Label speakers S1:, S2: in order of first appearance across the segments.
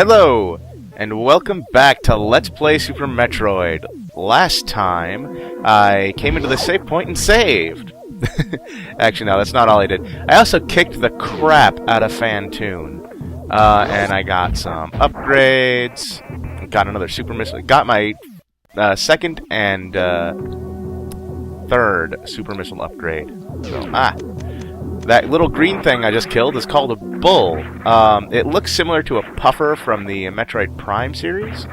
S1: Hello, and welcome back to Let's Play Super Metroid. Last time, I came into the save point and saved. Actually, no, that's not all I did. I also kicked the crap out of Phantoon. And I got some upgrades, got another super missile, got my second and third super missile upgrade. So, that little green thing I just killed is called a bull. It looks similar to a puffer from the Metroid Prime series,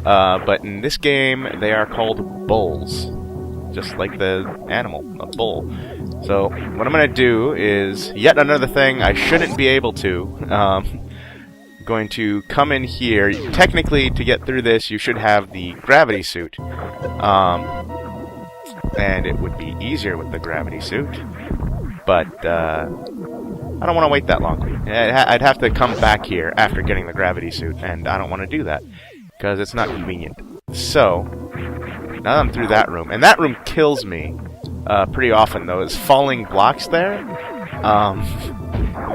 S1: but in this game they are called bulls, just like the animal, a bull. So what I'm going to do is, yet another thing I shouldn't be able to, going to come in here. Technically, to get through this, you should have the gravity suit, and it would be easier with the gravity suit. But, I don't want to wait that long. I'd have to come back here after getting the gravity suit, and I don't want to do that, because it's not convenient. So, now that I'm through that room, and that room kills me pretty often, though. It's falling blocks there.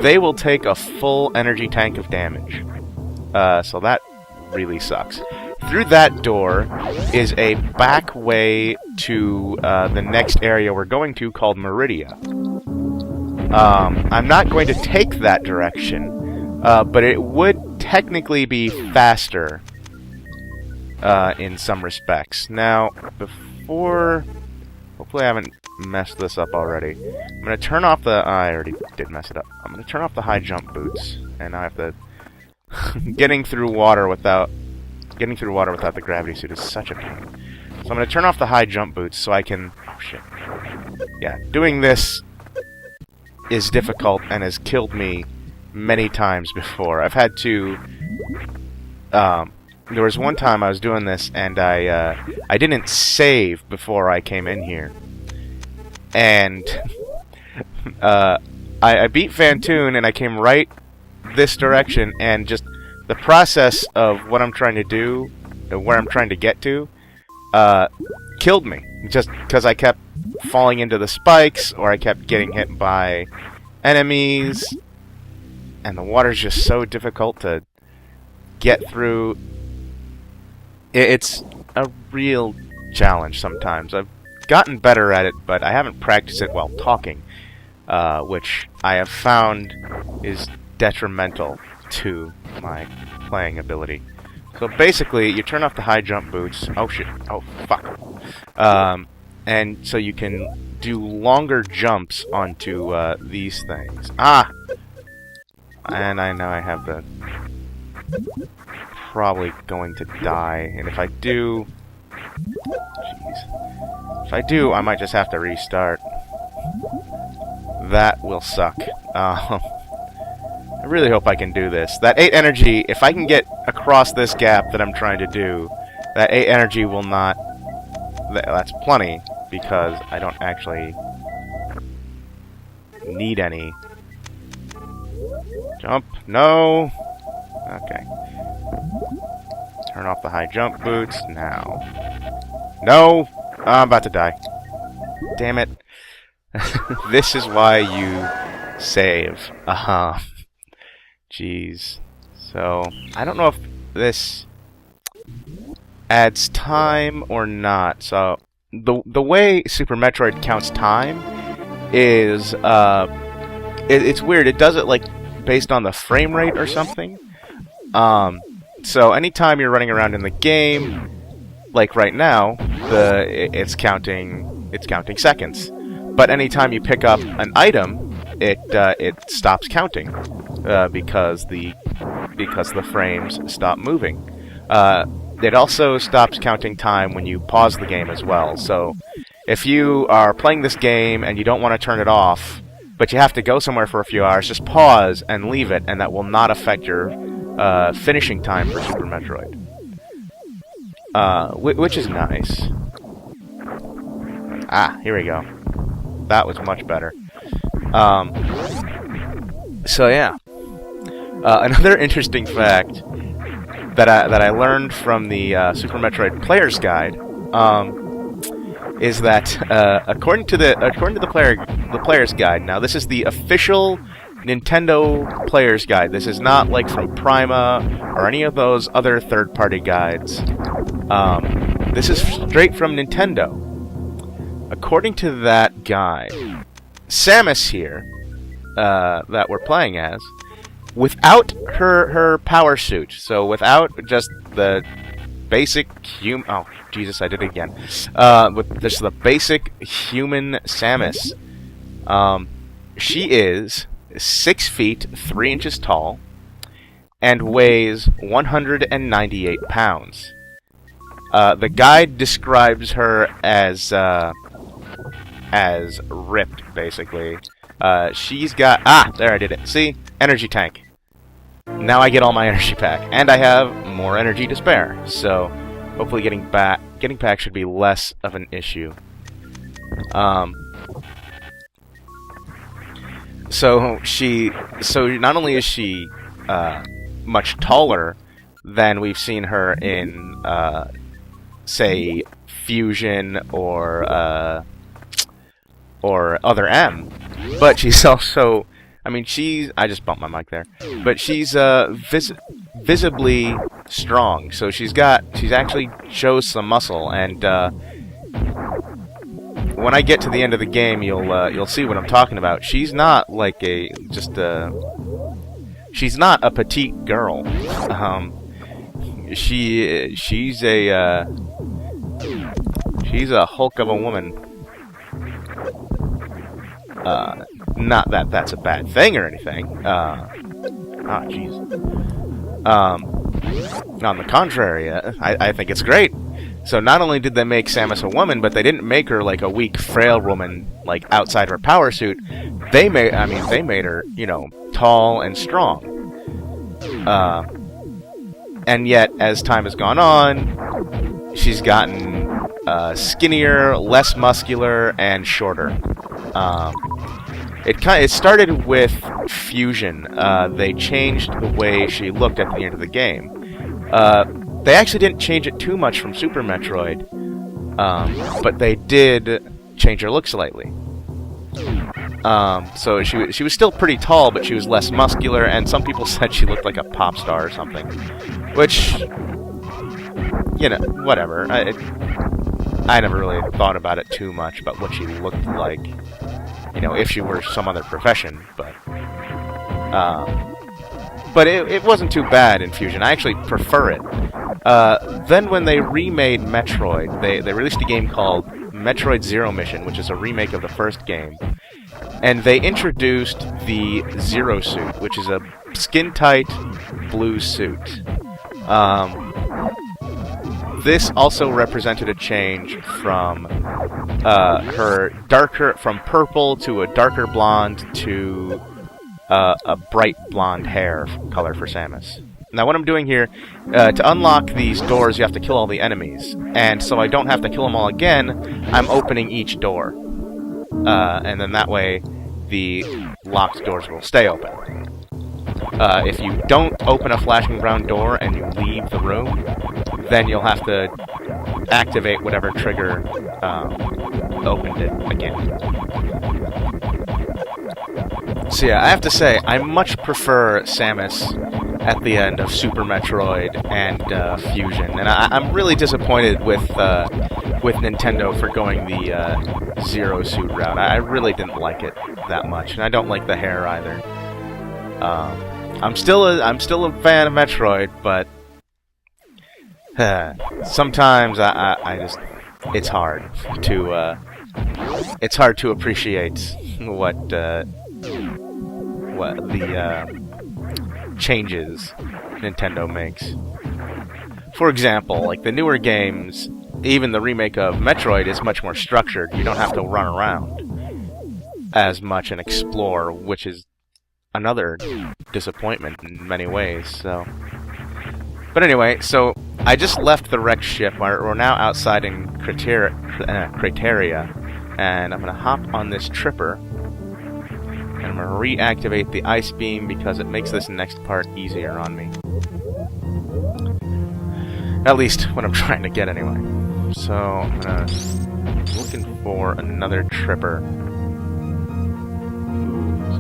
S1: They will take a full energy tank of damage. So that really sucks. Through that door is a back way to the next area we're going to, called Meridia. I'm not going to take that direction, but it would technically be faster in some respects. Now, before... Hopefully I haven't messed this up already. I'm going to turn off the... I already did mess it up. I'm going to turn off the high jump boots, and I have to... Getting through water without the gravity suit is such a pain. So I'm going to turn off the high jump boots so I can... Oh, shit. Yeah, doing this is difficult and has killed me many times before. I've had to... there was one time I was doing this and I didn't save before I came in here. And I beat Phantoon and I came right this direction, and just the process of what I'm trying to do, where I'm trying to get to, killed me. Just because I kept falling into the spikes, or I kept getting hit by enemies, and the water's just so difficult to get through. It's a real challenge sometimes. I've gotten better at it, but I haven't practiced it while talking, which I have found is detrimental to my playing ability. So basically, you turn off the high jump boots. Oh shit. Oh fuck. And so you can do longer jumps onto these things. Ah! And I know I have the... Probably going to die, and if I do... Jeez. If I do, I might just have to restart. That will suck. I really hope I can do this. That 8 energy, if I can get across this gap that I'm trying to do, that 8 energy will not... That's plenty, because I don't actually need any. Jump. No! Okay. Turn off the high jump boots now. No! Oh, I'm about to die. Damn it. This is why you save. Jeez. So, I don't know if this adds time or not. So, the way Super Metroid counts time is, it's weird. It does it, like, based on the frame rate or something. So anytime you're running around in the game, like right now, it's counting seconds. But anytime you pick up an item, it stops counting because the frames stop moving. It also stops counting time when you pause the game as well. So if you are playing this game and you don't want to turn it off, but you have to go somewhere for a few hours, just pause and leave it, and that will not affect your finishing time for Super Metroid. Which is nice. Ah, here we go. That was much better. So yeah. Another interesting fact that I learned from the Super Metroid Player's Guide is that according to the Player's Guide, now this is the official Nintendo Player's Guide. This is not like from Prima or any of those other third-party guides. This is straight from Nintendo. According to that guide, Samus here, that we're playing as, without her power suit, so without just the basic human... Oh, Jesus, I did it again. With just the basic human Samus, she is 6 feet 3 inches tall and weighs 198 pounds. The guide describes her as ripped, basically. She's got... Ah, there, I did it. See? Energy tank. Now I get all my energy back, and I have more energy to spare. So, hopefully getting back should be less of an issue. So not only is she much taller than we've seen her in, say, Fusion or Other M, but she's also... I mean, I just bumped my mic there. But she's visibly strong, so she's actually shows some muscle, and when I get to the end of the game, you'll see what I'm talking about. She's not like she's not a petite girl. She's a hulk of a woman. Not that that's a bad thing or anything. Jeez. On the contrary, I think it's great. So not only did they make Samus a woman, but they didn't make her like a weak, frail woman, like outside her power suit. They made her, you know, tall and strong. And yet, as time has gone on, she's gotten skinnier, less muscular, and shorter. It started with Fusion. They changed the way she looked at the end of the game. They actually didn't change it too much from Super Metroid, but they did change her look slightly. So she was still pretty tall, but she was less muscular, and some people said she looked like a pop star or something. Which, you know, whatever. I never really thought about it too much, about what she looked like. You know, if she were some other profession, but it wasn't too bad in Fusion. I actually prefer it. Then when they remade Metroid, they released a game called Metroid Zero Mission, which is a remake of the first game. And they introduced the Zero Suit, which is a skin-tight blue suit. This also represented a change from from purple to a darker blonde to a bright blonde hair color for Samus. Now what I'm doing here, to unlock these doors you have to kill all the enemies, and so I don't have to kill them all again, I'm opening each door. And then that way the locked doors will stay open. If you don't open a flashing brown door and you leave the room, then you'll have to activate whatever trigger opened it again. So yeah, I have to say, I much prefer Samus at the end of Super Metroid and Fusion, and I'm really disappointed with Nintendo for going the Zero Suit route. I really didn't like it that much, and I don't like the hair either. I'm still a fan of Metroid, but sometimes I just it's hard to appreciate what the changes Nintendo makes. For example, like the newer games, even the remake of Metroid is much more structured. You don't have to run around as much and explore, which is another disappointment in many ways. So, but anyway, so I just left the wrecked ship. We're now outside in Crateria, and I'm gonna hop on this tripper, and I'm gonna reactivate the ice beam because it makes this next part easier on me. At least what I'm trying to get anyway. So I'm looking for another tripper.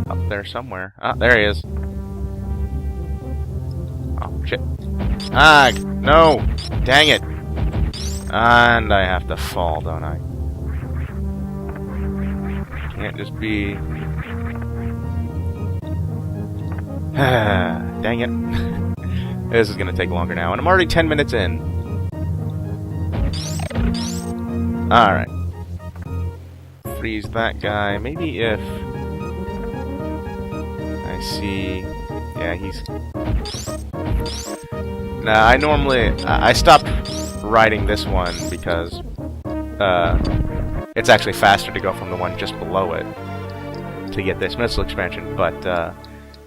S1: up there somewhere. Ah, there he is. Oh, shit. Ah, no! Dang it! And I have to fall, don't I? Can't just be... Dang it. This is gonna take longer now, and I'm already 10 minutes in. Alright. Freeze that guy. Maybe if... I see... Yeah, he's... Nah, I normally... I stopped riding this one because... it's actually faster to go from the one just below it to get this missile expansion, but,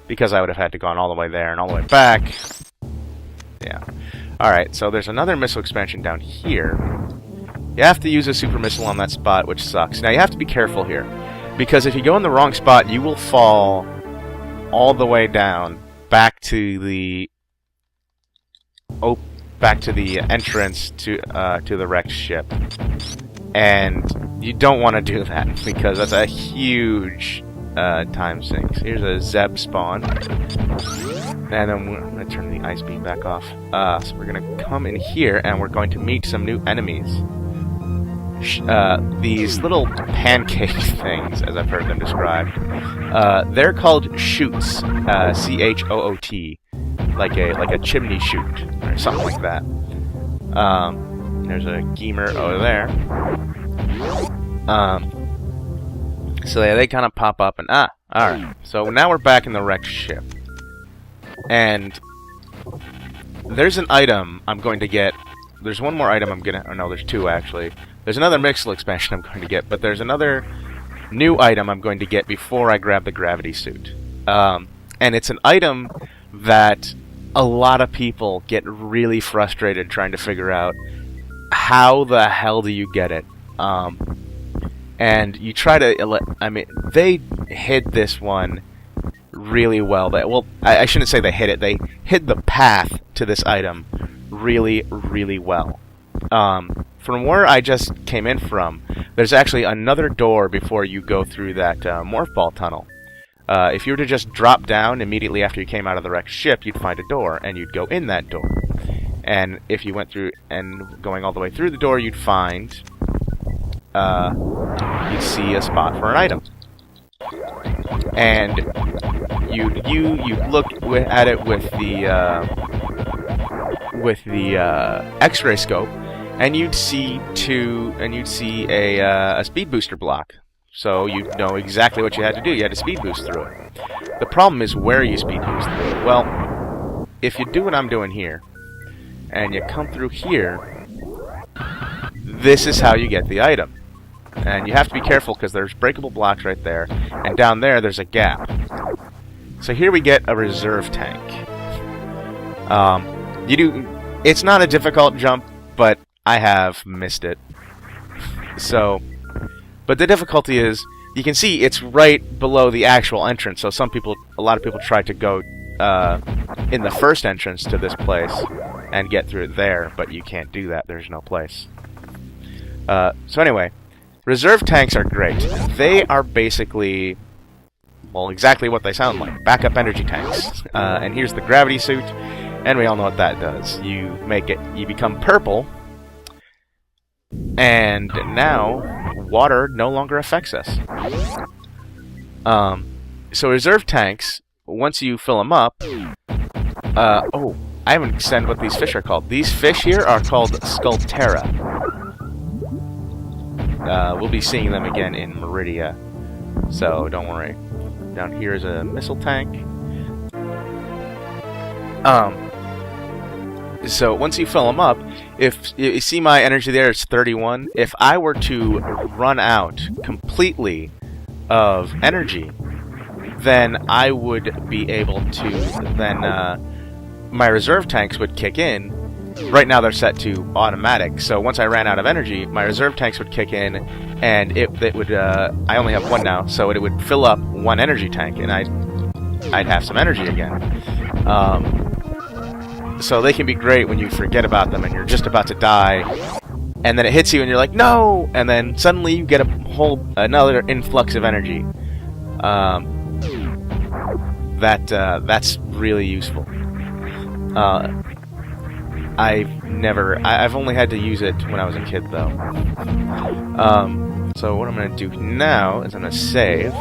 S1: because I would have had to gone all the way there and all the way back... Yeah. Alright, so there's another missile expansion down here. You have to use a super missile on that spot, which sucks. Now, you have to be careful here, because if you go in the wrong spot, you will fall all the way down back to the entrance to the wrecked ship. And you don't want to do that, because that's a huge time sink. So here's a Zeb spawn. And then I'm going to turn the ice beam back off. So we're going to come in here, and we're going to meet some new enemies. These little pancake things, as I've heard them described. They're called chutes. C-H-O-O-T. Like a chimney chute, or something like that. There's a Geemer over there. So yeah, they kind of pop up and alright. So now we're back in the wrecked ship. And there's an item I'm going to get. There's one more item I'm gonna... Oh no, there's two actually. There's another missile expansion I'm going to get, but there's another new item I'm going to get before I grab the gravity suit. And it's an item that a lot of people get really frustrated trying to figure out how the hell do you get it. And you try to... I mean, they hid this one really well. Well, I shouldn't say they hid it. They hid the path to this item really, really well. From where I just came in from, there's actually another door before you go through that morph ball tunnel. If you were to just drop down immediately after you came out of the wrecked ship, you'd find a door, and you'd go in that door. And if you went through, and going all the way through the door, you'd find... you'd see a spot for an item. And you'd look at it with the X-ray scope, and you'd see a speed booster block. So you'd know exactly what you had to do. You had to speed boost through it. The problem is where you speed boost through it. Well, if you do what I'm doing here, and you come through here, this is how you get the item. And you have to be careful because there's breakable blocks right there, and down there there's a gap. So here we get a reserve tank. It's not a difficult jump, but I have missed it. But the difficulty is, you can see it's right below the actual entrance. So a lot of people try to go in the first entrance to this place and get through it there, but you can't do that. There's no place. So anyway. Reserve tanks are great. They are basically, well, exactly what they sound like. Backup energy tanks. And here's the gravity suit, and we all know what that does. You become purple, and now water no longer affects us. So reserve tanks, once you fill them up, oh, I haven't said what these fish are called. These fish here are called Sculptera. We'll be seeing them again in Meridia, so don't worry. Down here is a missile tank. So once you fill them up, if you see my energy there, it's 31. If I were to run out completely of energy, then I would be able to, then my reserve tanks would kick in. Right now they're set to automatic, so once I ran out of energy, my reserve tanks would kick in, and it would, I only have one now, so it would fill up one energy tank, and I'd have some energy again. So they can be great when you forget about them, and you're just about to die, and then it hits you, and you're like, no! And then suddenly you get another influx of energy. that's really useful. I've only had to use it when I was a kid, though. So what I'm gonna do now is I'm gonna save.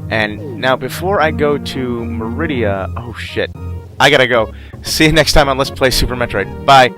S1: And now, before I go to Meridia... Oh, shit. I gotta go. See you next time on Let's Play Super Metroid. Bye!